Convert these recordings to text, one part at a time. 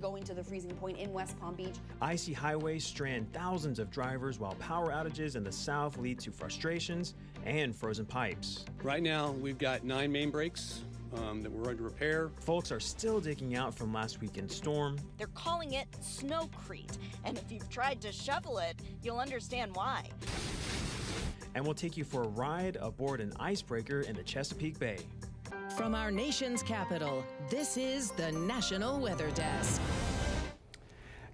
Going to the freezing point in West Palm Beach. Icy highways strand thousands of drivers, while power outages in the south lead to frustrations and frozen pipes. Right now, we've got 9 main breaks that we're going to repair. Folks are still digging out from last weekend's storm. They're calling it snowcrete, and if you've tried to shovel it, you'll understand why. And we'll take you for a ride aboard an icebreaker in the Chesapeake Bay. From our nation's capital, this is the National Weather Desk.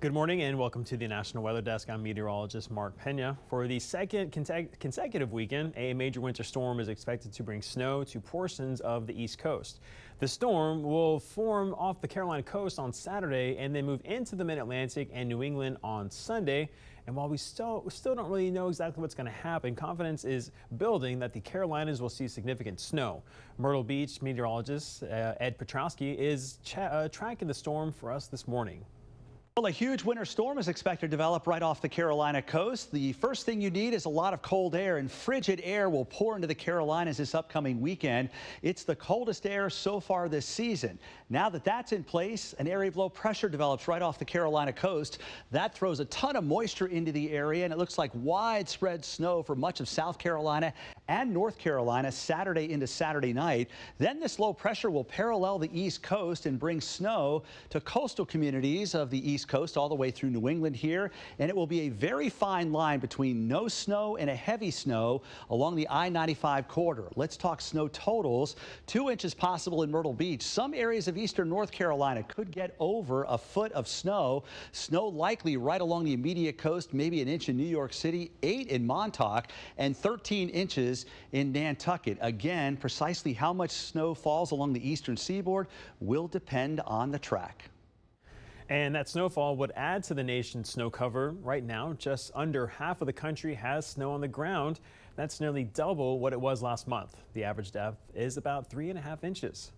Good morning and welcome to the National Weather Desk. I'm meteorologist Mark Pena. For the second consecutive weekend, a major winter storm is expected to bring snow to portions of the East Coast. The storm will form off the Carolina coast on Saturday and then move into the mid-Atlantic and New England on Sunday. And while we still don't really know exactly what's going to happen, confidence is building that the Carolinas will see significant snow. Myrtle Beach meteorologist Ed Petrowski is tracking the storm for us this morning. Well, a huge winter storm is expected to develop right off the Carolina coast. The first thing you need is a lot of cold air, and frigid air will pour into the Carolinas this upcoming weekend. It's the coldest air so far this season. Now that that's in place, an area of low pressure develops right off the Carolina coast. That throws a ton of moisture into the area, and it looks like widespread snow for much of South Carolina and North Carolina Saturday into Saturday night. Then this low pressure will parallel the East Coast and bring snow to coastal communities of the East Coast all the way through New England here, and it will be a very fine line between no snow and a heavy snow along the I-95 corridor. Let's talk snow totals. 2 inches possible in Myrtle Beach. Some areas of eastern North Carolina could get over a foot of snow. Snow likely right along the immediate coast, maybe an inch in New York City, 8 in Montauk, and 13 inches in Nantucket. Again, precisely how much snow falls along the eastern seaboard will depend on the track. And that snowfall would add to the nation's snow cover. Right now, just under half of the country has snow on the ground. That's nearly double what it was last month. The average depth is about 3.5 inches.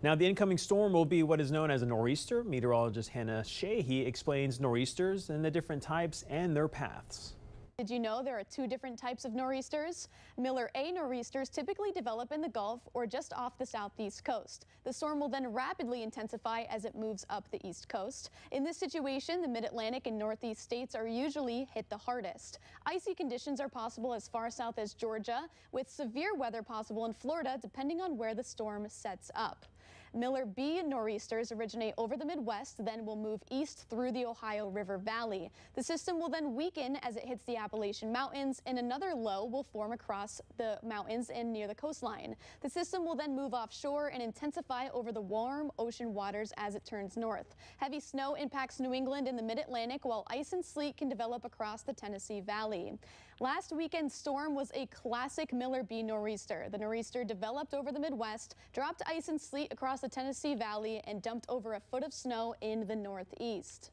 Now, the incoming storm will be what is known as a nor'easter. Meteorologist Hannah Sheehy explains nor'easters and the different types and their paths. Did you know there are 2 different types of nor'easters? Miller A nor'easters typically develop in the Gulf or just off the southeast coast. The storm will then rapidly intensify as it moves up the east coast. In this situation, the mid-Atlantic and northeast states are usually hit the hardest. Icy conditions are possible as far south as Georgia, with severe weather possible in Florida depending on where the storm sets up. Miller B nor'easters originate over the Midwest, then will move east through the Ohio River Valley. The system will then weaken as it hits the Appalachian Mountains, and another low will form across the mountains and near the coastline. The system will then move offshore and intensify over the warm ocean waters as it turns north. Heavy snow impacts New England and the mid-Atlantic, while ice and sleet can develop across the Tennessee Valley. Last weekend's storm was a classic Miller B nor'easter. The nor'easter developed over the Midwest, dropped ice and sleet across the Tennessee Valley, and dumped over a foot of snow in the northeast.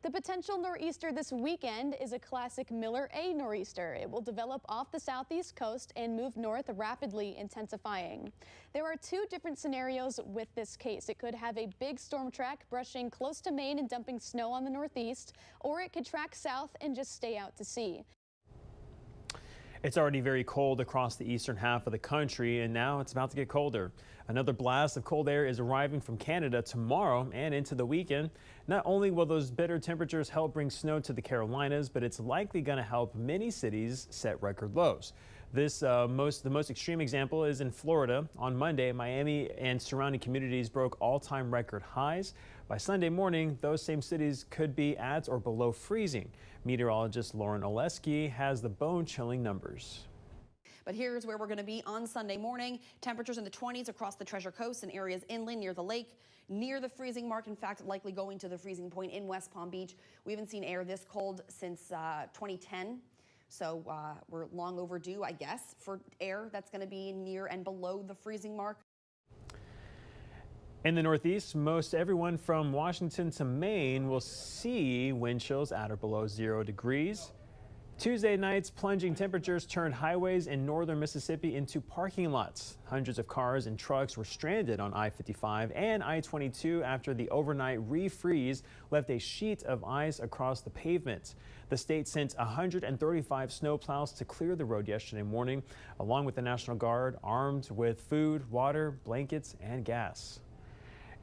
The potential nor'easter this weekend is a classic Miller A nor'easter. It will develop off the southeast coast and move north, rapidly intensifying. There are 2 different scenarios with this case. It could have a big storm track brushing close to Maine and dumping snow on the northeast, or it could track south and just stay out to sea. It's already very cold across the eastern half of the country, and now it's about to get colder. Another blast of cold air is arriving from Canada tomorrow and into the weekend. Not only will those bitter temperatures help bring snow to the Carolinas, but it's likely going to help many cities set record lows. The most extreme example is in Florida. On Monday, Miami and surrounding communities broke all-time record highs. By Sunday morning, those same cities could be at or below freezing. Meteorologist Lauren Oleski has the bone-chilling numbers. But here's where we're going to be on Sunday morning. Temperatures in the 20s across the Treasure Coast and areas inland near the lake, near the freezing mark. In fact, likely going to the freezing point in West Palm Beach. We haven't seen air this cold since 2010. So we're long overdue, I guess, for air that's going to be near and below the freezing mark. In the Northeast, most everyone from Washington to Maine will see wind chills at or below 0 degrees. Tuesday night's plunging temperatures turned highways in northern Mississippi into parking lots. Hundreds of cars and trucks were stranded on I-55 and I-22 after the overnight refreeze left a sheet of ice across the pavement. The state sent 135 snowplows to clear the road yesterday morning, along with the National Guard armed with food, water, blankets, and gas.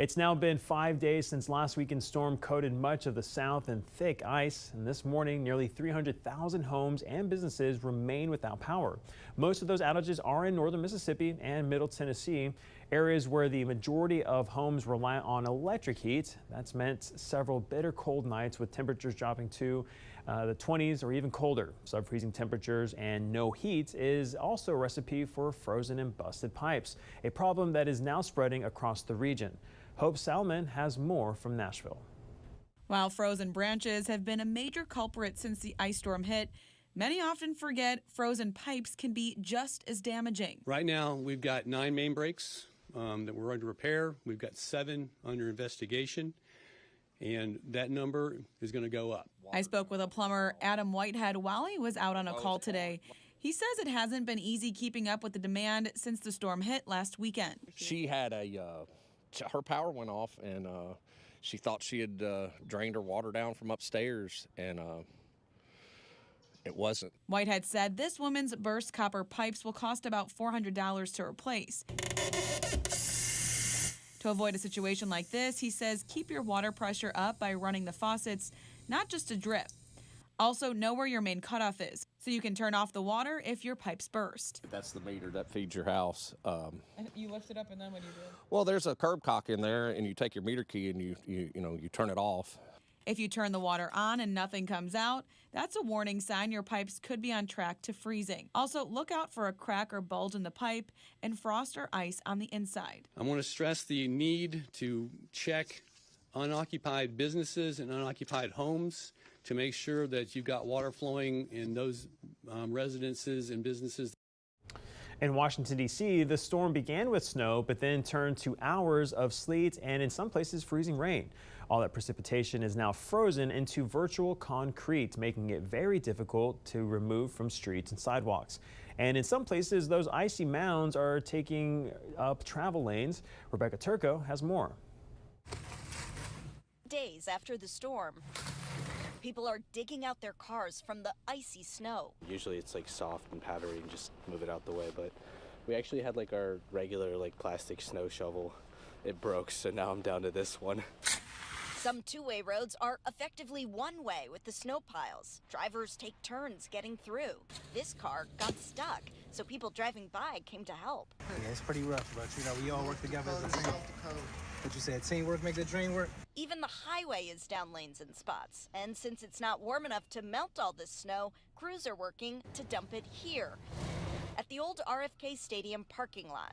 It's now been 5 days since last weekend's storm coated much of the south in thick ice, and this morning nearly 300,000 homes and businesses remain without power. Most of those outages are in northern Mississippi and middle Tennessee, areas where the majority of homes rely on electric heat. That's meant several bitter cold nights with temperatures dropping to the 20s or even colder. Sub-freezing temperatures and no heat is also a recipe for frozen and busted pipes, a problem that is now spreading across the region. Hope Salmon has more from Nashville. While frozen branches have been a major culprit since the ice storm hit, many often forget frozen pipes can be just as damaging. Right now, we've got 9 main breaks that we're under repair. We've got 7 under investigation, and that number is going to go up. I spoke with a plumber, Adam Whitehead, while he was out on a call today. He says it hasn't been easy keeping up with the demand since the storm hit last weekend. She had her power went off, and she thought she had drained her water down from upstairs, and it wasn't. Whitehead said this woman's burst copper pipes will cost about $400 to replace. To avoid a situation like this, he says keep your water pressure up by running the faucets, not just a drip. Also, know where your main cutoff is, so you can turn off the water if your pipes burst. That's the meter that feeds your house. You lift it up, and then what do you do? Well, there's a curb cock in there, and you take your meter key and you turn it off. If you turn the water on and nothing comes out, that's a warning sign your pipes could be on track to freezing. Also, look out for a crack or bulge in the pipe and frost or ice on the inside. I want to stress the need to check unoccupied businesses and unoccupied homes to make sure that you've got water flowing in those residences and businesses. In Washington, D.C., the storm began with snow, but then turned to hours of sleet and in some places freezing rain. All that precipitation is now frozen into virtual concrete, making it very difficult to remove from streets and sidewalks. And in some places, those icy mounds are taking up travel lanes. Rebecca Turco has more. Days after the storm, people are digging out their cars from the icy snow. Usually it's like soft and powdery and just move it out the way, but we actually had like our regular like plastic snow shovel. It broke, so now I'm down to this one. Some two-way roads are effectively one-way with the snow piles. Drivers take turns getting through. This car got stuck, so people driving by came to help. Yeah, it's pretty rough, but you know, we all work together as a team. What you said, teamwork makes the dream work? Even the highway is down lanes in spots. And since it's not warm enough to melt all this snow, crews are working to dump it here at the old RFK Stadium parking lot.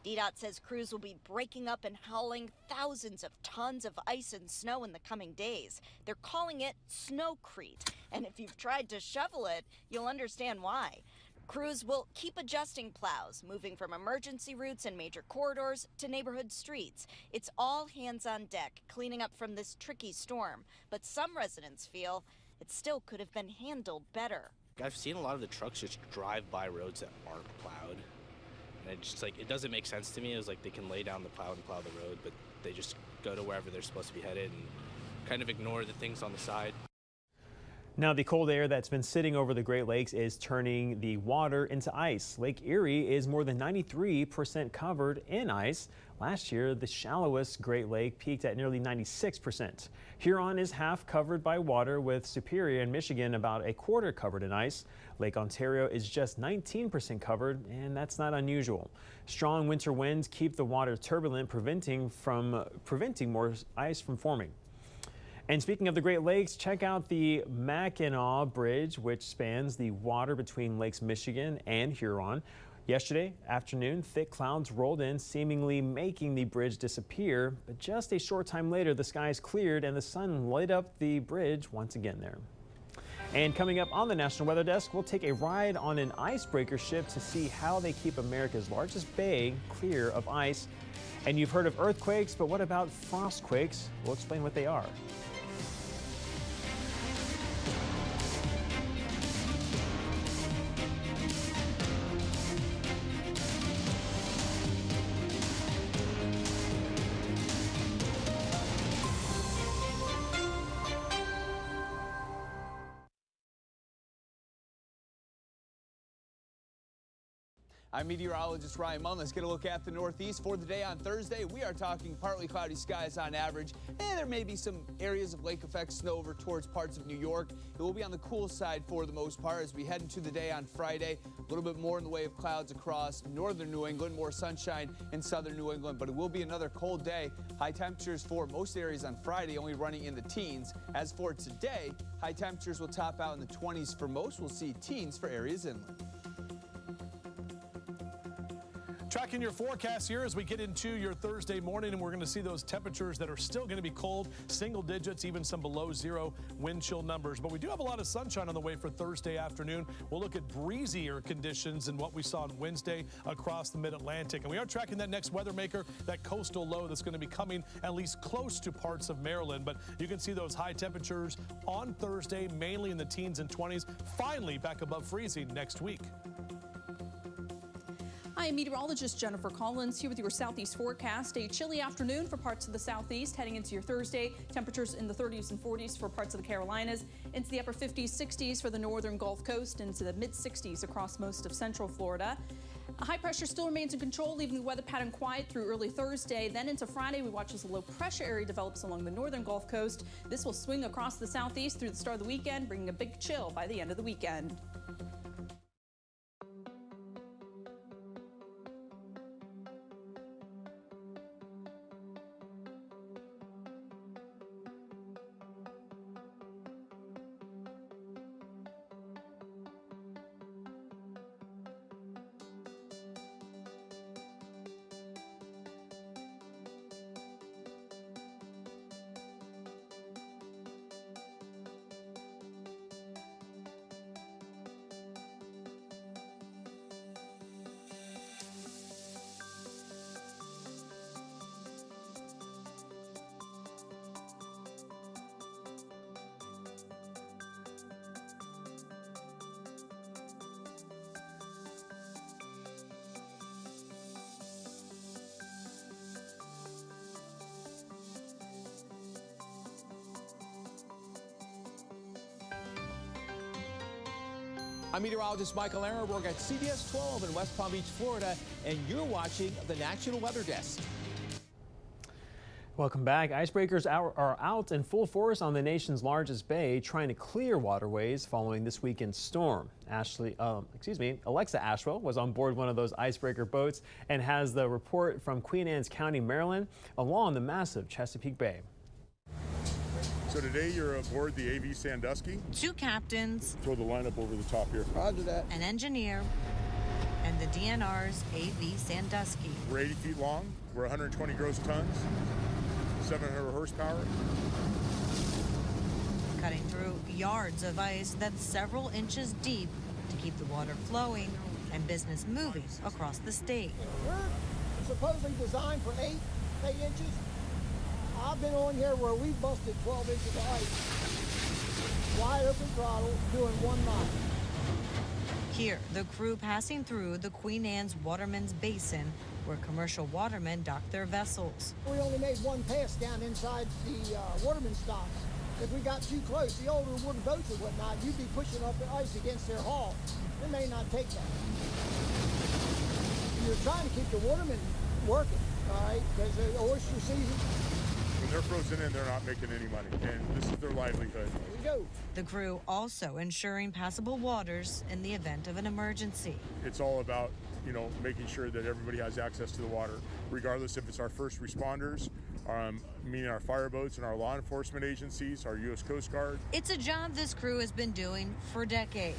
DDOT says crews will be breaking up and hauling thousands of tons of ice and snow in the coming days. They're calling it snowcrete. And if you've tried to shovel it, you'll understand why. Crews will keep adjusting plows, moving from emergency routes and major corridors to neighborhood streets. It's all hands on deck, cleaning up from this tricky storm. But some residents feel it still could have been handled better. I've seen a lot of the trucks just drive by roads that aren't plowed. And it's just like, it doesn't make sense to me. It was like they can lay down the plow and plow the road, but they just go to wherever they're supposed to be headed and kind of ignore the things on the side. Now, the cold air that's been sitting over the Great Lakes is turning the water into ice. Lake Erie is more than 93% covered in ice. Last year, the shallowest Great Lake peaked at nearly 96%. Huron is half covered by water, with Superior and Michigan about a quarter covered in ice. Lake Ontario is just 19% covered, and that's not unusual. Strong winter winds keep the water turbulent, preventing more ice from forming. And speaking of the Great Lakes, check out the Mackinac Bridge, which spans the water between Lakes Michigan and Huron. Yesterday afternoon, thick clouds rolled in, seemingly making the bridge disappear. But just a short time later, the skies cleared and the sun lit up the bridge once again there. And coming up on the National Weather Desk, we'll take a ride on an icebreaker ship to see how they keep America's largest bay clear of ice. And you've heard of earthquakes, but what about frostquakes? We'll explain what they are. I'm meteorologist Ryan Munn. Let's get a look at the Northeast for the day on Thursday. We are talking partly cloudy skies on average, and there may be some areas of lake effect snow over towards parts of New York. It will be on the cool side for the most part as we head into the day on Friday. A little bit more in the way of clouds across northern New England, more sunshine in southern New England, but it will be another cold day. High temperatures for most areas on Friday only running in the teens. As for today, high temperatures will top out in the 20s for most. We'll see teens for areas inland. Tracking your forecast here as we get into your Thursday morning, and we're going to see those temperatures that are still going to be cold, single digits, even some below zero wind chill numbers. But we do have a lot of sunshine on the way for Thursday afternoon. We'll look at breezier conditions than what we saw on Wednesday across the mid-Atlantic. And we are tracking that next weather maker, that coastal low that's going to be coming at least close to parts of Maryland. But you can see those high temperatures on Thursday, mainly in the teens and 20s, finally back above freezing next week. Hi, I'm meteorologist Jennifer Collins here with your southeast forecast. A chilly afternoon for parts of the southeast heading into your Thursday. Temperatures in the 30s and 40s for parts of the Carolinas, into the upper 50s, 60s for the northern Gulf Coast, into the mid 60s across most of central Florida. High pressure still remains in control, leaving the weather pattern quiet through early Thursday. Then into Friday, we watch as a low pressure area develops along the northern Gulf Coast. This will swing across the southeast through the start of the weekend, bringing a big chill by the end of the weekend. I'm meteorologist Michael Ehrenberg at CBS 12 in West Palm Beach, Florida, and you're watching the National Weather Desk. Welcome back. Icebreakers are out in full force on the nation's largest bay, trying to clear waterways following this weekend's storm. Alexa Ashwell was on board one of those icebreaker boats and has the report from Queen Anne's County, Maryland, along the massive Chesapeake Bay. So today you're aboard the AV Sandusky. Two captains. Throw the line up over the top here. Roger that. An engineer. And the DNR's AV Sandusky. We're 80 feet long. We're 120 gross tons. 700 horsepower. Cutting through yards of ice that's several inches deep to keep the water flowing and business moving across the state. We're supposedly designed for 8 inches. I've been on here where we busted 12 inches of ice. Wide open throttle, doing 1 knot. Here, the crew passing through the Queen Anne's Waterman's Basin, where commercial watermen dock their vessels. We only made 1 pass down inside the waterman stocks. If we got too close, the older wooden boats and whatnot, you'd be pushing up the ice against their hull. They may not take that. You're trying to keep the watermen working, all right, because the oyster season. When they're frozen in, they're not making any money, and this is their livelihood. Here we go. The crew also ensuring passable waters in the event of an emergency. It's all about, making sure that everybody has access to the water, regardless if it's our first responders, meaning our fire boats and our law enforcement agencies, our U.S. Coast Guard. It's a job this crew has been doing for decades.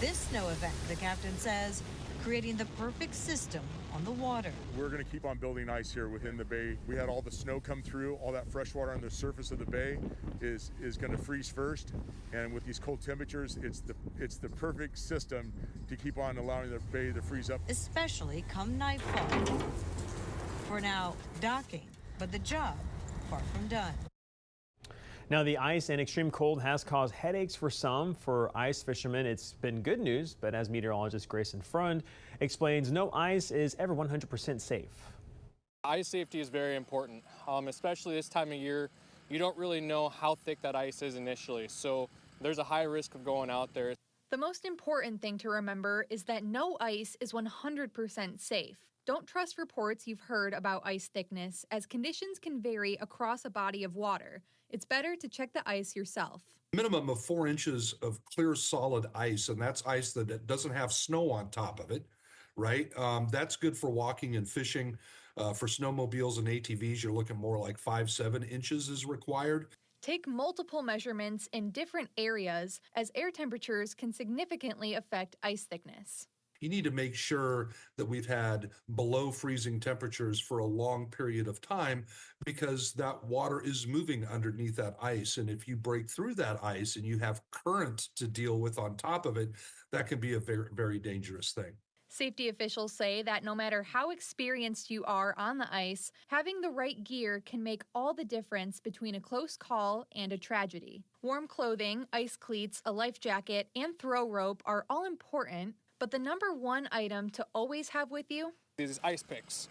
This snow event, the captain says, creating the perfect system on the water. We're going to keep on building ice here within the bay. We had all the snow come through, all that fresh water on the surface of the bay is going to freeze first, and with these cold temperatures, it's the perfect system to keep on allowing the bay to freeze up. Especially come nightfall. For now, docking, but the job far from done. Now, the ice and extreme cold has caused headaches for some. For ice fishermen, it's been good news, but as meteorologist Grayson Frund explains, no ice is ever 100% safe. Ice safety is very important, especially this time of year. You don't really know how thick that ice is initially, so there's a high risk of going out there. The most important thing to remember is that no ice is 100% safe. Don't trust reports you've heard about ice thickness, as conditions can vary across a body of water. It's better to check the ice yourself. Minimum of 4 inches of clear solid ice, and that's ice that doesn't have snow on top of it, right? That's good for walking and fishing. For snowmobiles and ATVs, you're looking more like 5-7 inches is required. Take multiple measurements in different areas, as air temperatures can significantly affect ice thickness. You need to make sure that we've had below freezing temperatures for a long period of time, because that water is moving underneath that ice. And if you break through that ice and you have current to deal with on top of it, that can be a very, very dangerous thing. Safety officials say that no matter how experienced you are on the ice, having the right gear can make all the difference between a close call and a tragedy. Warm clothing, ice cleats, a life jacket, and throw rope are all important, but the number one item to always have with you? These ice picks.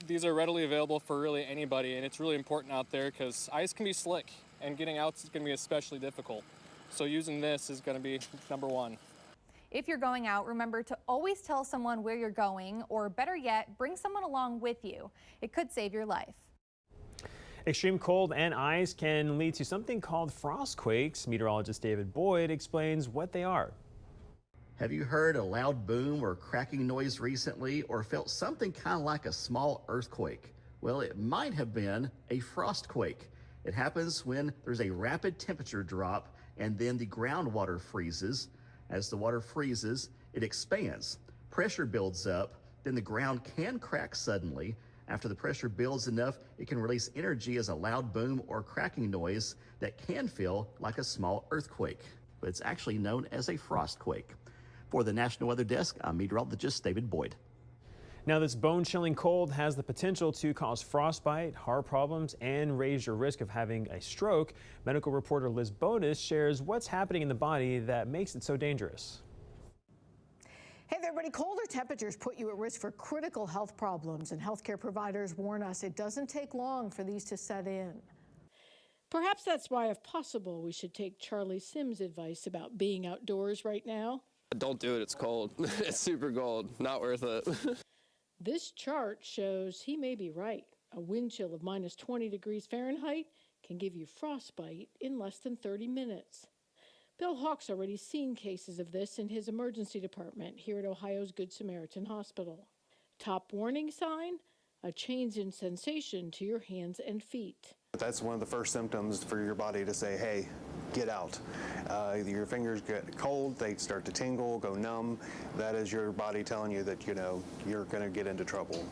These are readily available for really anybody, and it's really important out there because ice can be slick, and getting out is going to be especially difficult. So using this is going to be number one. If you're going out, remember to always tell someone where you're going, or better yet, bring someone along with you. It could save your life. Extreme cold and ice can lead to something called frostquakes. Meteorologist David Boyd explains what they are. Have you heard a loud boom or cracking noise recently, or felt something kind of like a small earthquake? Well, it might have been a frostquake. It happens when there's a rapid temperature drop and then the groundwater freezes. As the water freezes, it expands. Pressure builds up, then the ground can crack suddenly. After the pressure builds enough, it can release energy as a loud boom or cracking noise that can feel like a small earthquake, but it's actually known as a frostquake. For the National Weather Desk, I'm meteorologist David Boyd. Now, this bone-chilling cold has the potential to cause frostbite, heart problems, and raise your risk of having a stroke. Medical reporter Liz Bonus shares what's happening in the body that makes it so dangerous. Hey there, everybody. Colder temperatures put you at risk for critical health problems, and healthcare providers warn us it doesn't take long for these to set in. Perhaps that's why, if possible, we should take Charlie Sims' advice about being outdoors right now. Don't do it, it's cold. It's super cold, not worth it. This chart shows he may be right. A wind chill of minus 20 degrees Fahrenheit can give you frostbite in less than 30 minutes. Bill Hawk's already seen cases of this in his emergency department here at Ohio's Good Samaritan Hospital. Top warning sign? A change in sensation to your hands and feet. That's one of the first symptoms for your body to say, hey, get out. Your fingers get cold, they start to tingle, go numb. That is your body telling you that, you're going to get into trouble.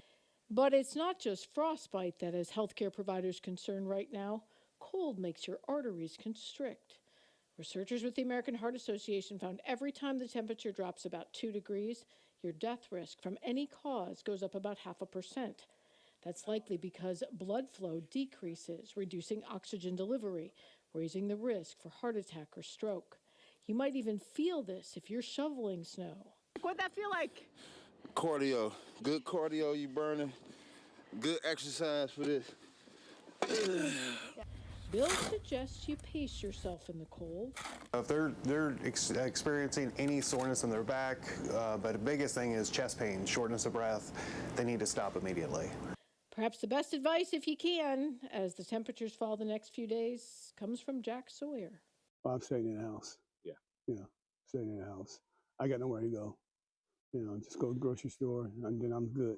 But it's not just frostbite that has healthcare providers concerned right now. Cold makes your arteries constrict. Researchers with the American Heart Association found every time the temperature drops about 2 degrees, your death risk from any cause goes up about 0.5%. That's likely because blood flow decreases, reducing oxygen delivery, raising the risk for heart attack or stroke. You might even feel this if you're shoveling snow. What'd that feel like? Cardio. Good cardio, you burning. Good exercise for this. Bill suggests you pace yourself in the cold. If they're experiencing any soreness in their back, but the biggest thing is chest pain, shortness of breath, they need to stop immediately. Perhaps the best advice, if you can, as the temperatures fall the next few days, comes from Jack Sawyer. Well, I'm staying in the house. Yeah. Staying in the house. I got nowhere to go. Just go to the grocery store and then I'm good,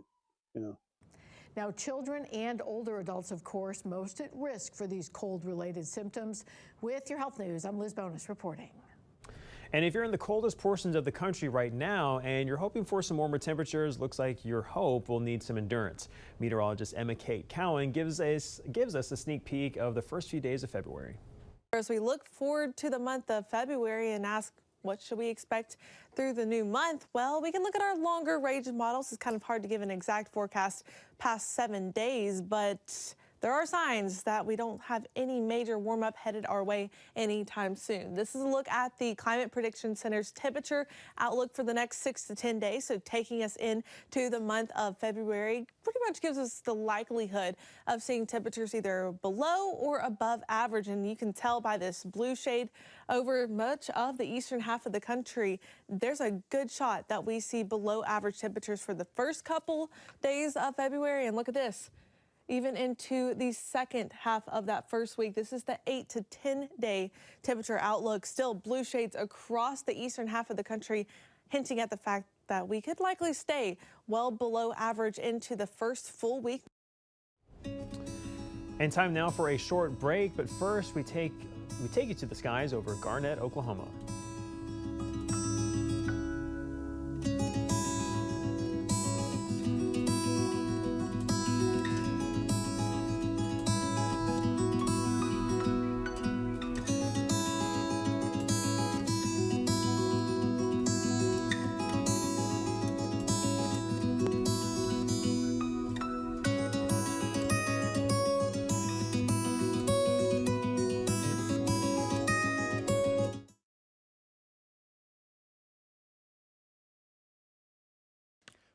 Now, children and older adults, of course, most at risk for these cold-related symptoms. With your health news, I'm Liz Bonus reporting. And if you're in the coldest portions of the country right now and you're hoping for some warmer temperatures, looks like your hope will need some endurance. Meteorologist Emma Kate Cowan gives us a sneak peek of the first few days of February. As we look forward to the month of February and ask what should we expect through the new month, well, we can look at our longer range models. It's kind of hard to give an exact forecast past 7 days, but there are signs that we don't have any major warm up headed our way anytime soon. This is a look at the Climate Prediction Center's temperature outlook for the next 6 to 10 days. So taking us into the month of February pretty much gives us the likelihood of seeing temperatures either below or above average. And you can tell by this blue shade over much of the eastern half of the country, there's a good shot that we see below average temperatures for the first couple days of February. And look at this. Even into the second half of that first week. This is the 8 to 10 day temperature outlook. Still blue shades across the eastern half of the country, hinting at the fact that we could likely stay well below average into the first full week. And time now for a short break, but first we take you to the skies over Garnett, Oklahoma.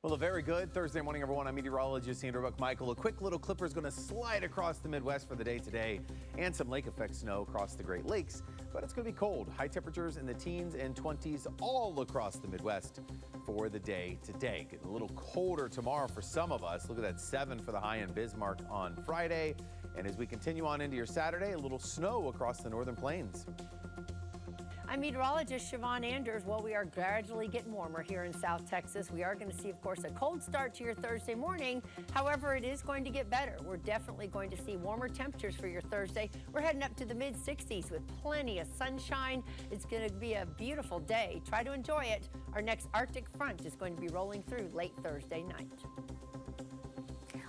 Well, a very good Thursday morning, everyone. I'm meteorologist Andrew Buckmichael. A quick little clipper is going to slide across the Midwest for the day today, and some lake effect snow across the Great Lakes. But it's going to be cold. High temperatures in the teens and 20s all across the Midwest for the day today. Getting a little colder tomorrow for some of us. Look at that 7 for the high in Bismarck on Friday. And as we continue on into your Saturday, a little snow across the northern plains. I'm meteorologist Siobhan Anders. Well, we are gradually getting warmer here in South Texas. We are going to see, of course, a cold start to your Thursday morning. However, it is going to get better. We're definitely going to see warmer temperatures for your Thursday. We're heading up to the mid-60s with plenty of sunshine. It's going to be a beautiful day. Try to enjoy it. Our next Arctic front is going to be rolling through late Thursday night.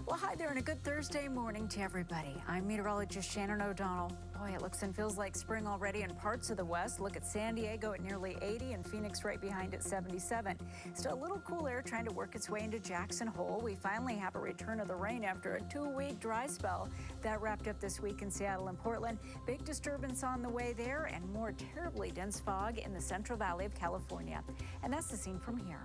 Well, hi there, and a good Thursday morning to everybody. I'm meteorologist Shannon O'Donnell. Boy, it looks and feels like spring already in parts of the West. Look at San Diego at nearly 80 and Phoenix right behind at 77. Still a little cool air trying to work its way into Jackson Hole. We finally have a return of the rain after a 2-week dry spell. That wrapped up this week in Seattle and Portland. Big disturbance on the way there and more terribly dense fog in the Central Valley of California. And that's the scene from here.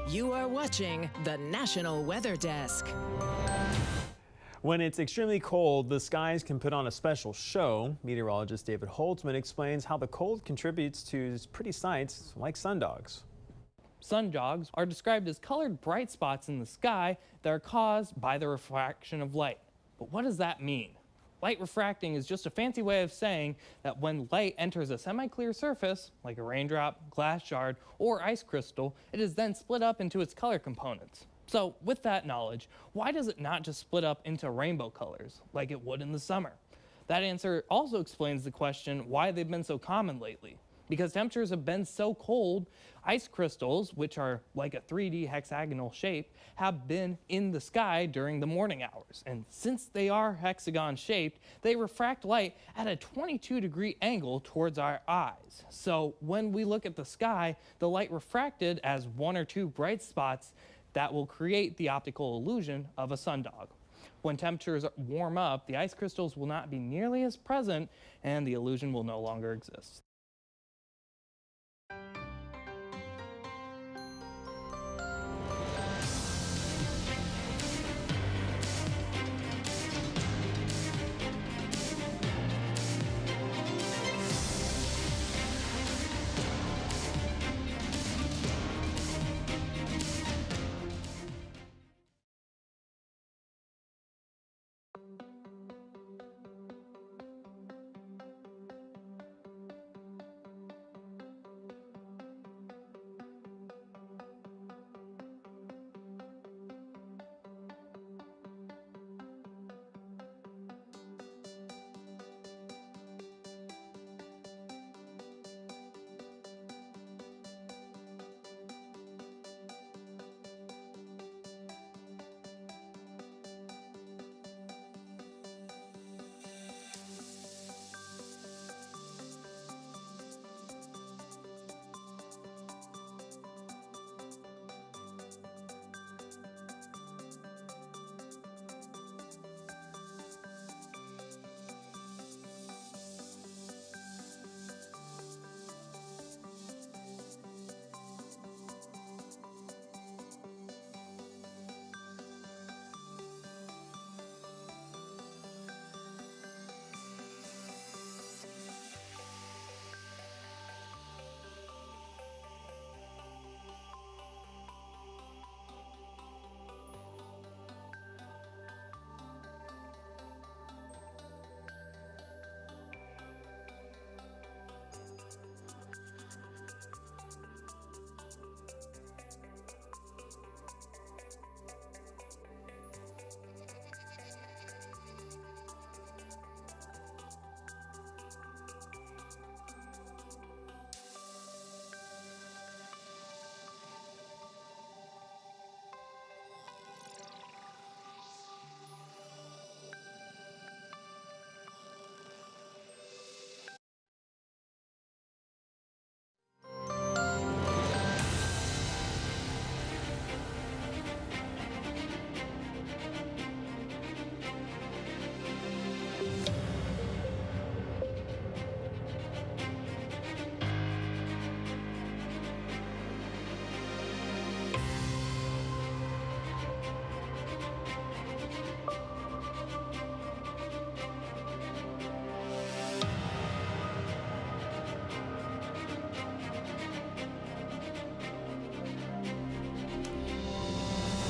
You are watching the National Weather Desk. When it's extremely cold, the skies can put on a special show. Meteorologist David Holtzman explains how the cold contributes to pretty sights like sundogs. Sundogs are described as colored bright spots in the sky that are caused by the refraction of light. But what does that mean? Light refracting is just a fancy way of saying that when light enters a semi-clear surface, like a raindrop, glass shard, or ice crystal, it is then split up into its color components. So with that knowledge, why does it not just split up into rainbow colors, like it would in the summer? That answer also explains the question why they've been so common lately. Because temperatures have been so cold, ice crystals, which are like a 3D hexagonal shape, have been in the sky during the morning hours. And since they are hexagon shaped, they refract light at a 22-degree angle towards our eyes. So when we look at the sky, the light refracted as 1 or 2 bright spots that will create the optical illusion of a sundog. When temperatures warm up, the ice crystals will not be nearly as present and the illusion will no longer exist.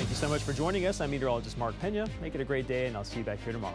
Thank you so much for joining us. I'm meteorologist Mark Pena. Make it a great day, and I'll see you back here tomorrow.